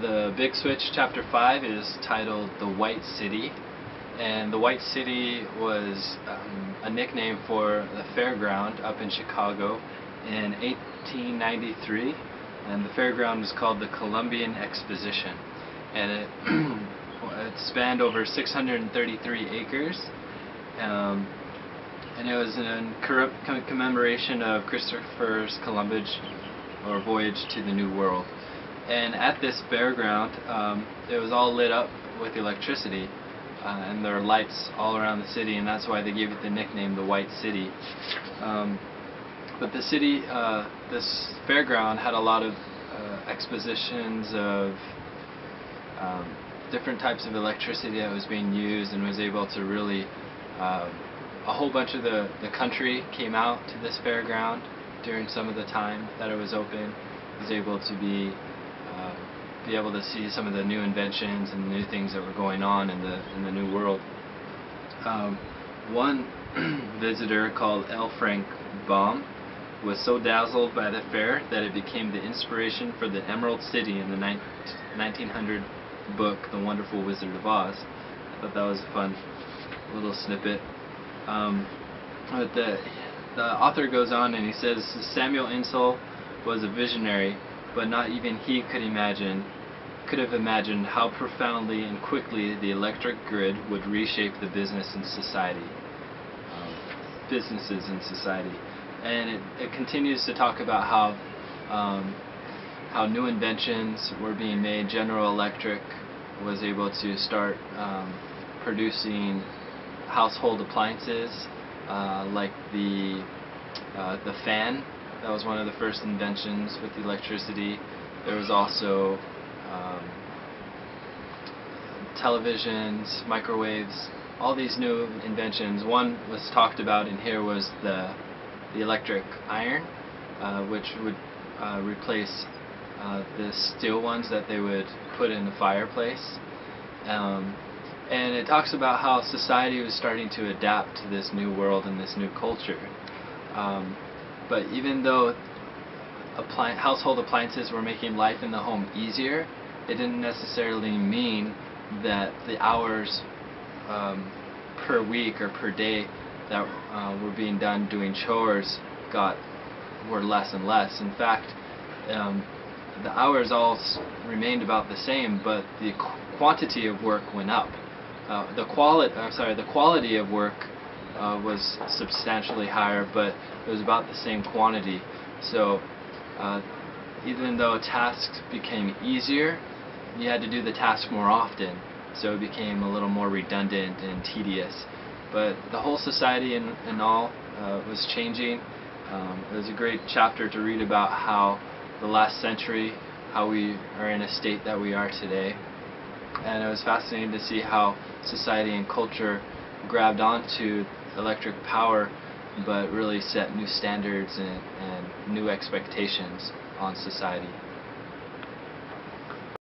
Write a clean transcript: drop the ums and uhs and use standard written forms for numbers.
The Big Switch Chapter 5 is titled The White City, and the White City was a nickname for the fairground up in Chicago in 1893, and the fairground was called the Columbian Exposition, and it spanned over 633 acres, and it was in commemoration of Christopher Columbus' voyage to the New World. And at this fairground, it was all lit up with electricity, and there are lights all around the city, and that's why they gave it the nickname the White City. But the city, this fairground had a lot of expositions of different types of electricity that was being used, and was able to really, a whole bunch of the country came out to this fairground during some of the time that it was open. Was able to be able to see some of the new inventions and new things that were going on in the New World. One visitor called L. Frank Baum was so dazzled by the fair that it became the inspiration for the Emerald City in the 1900 book, The Wonderful Wizard of Oz. I thought that was a fun little snippet. But the author goes on and he says, Samuel Insull was a visionary, but not even he could have imagined how profoundly and quickly the electric grid would reshape the businesses in society. And it continues to talk about how new inventions were being made. General Electric was able to start producing household appliances like the fan. That was one of the first inventions with electricity. There was also televisions, microwaves, all these new inventions. One was talked about in here was the electric iron, which would replace the steel ones that they would put in the fireplace. And it talks about how society was starting to adapt to this new world and this new culture. But even though household appliances were making life in the home easier, it didn't necessarily mean that the hours per week or per day that were being done doing chores were less and less. In fact, the hours all remained about the same, but the quantity of work went up. The quality of work was substantially higher, but it was about the same quantity. So even though tasks became easier, you had to do the task more often, so it became a little more redundant and tedious. But the whole society and all was changing. It was a great chapter to read about how the last century, how we are in a state that we are today. And it was fascinating to see how society and culture grabbed onto electric power, but really set new standards and new expectations on society.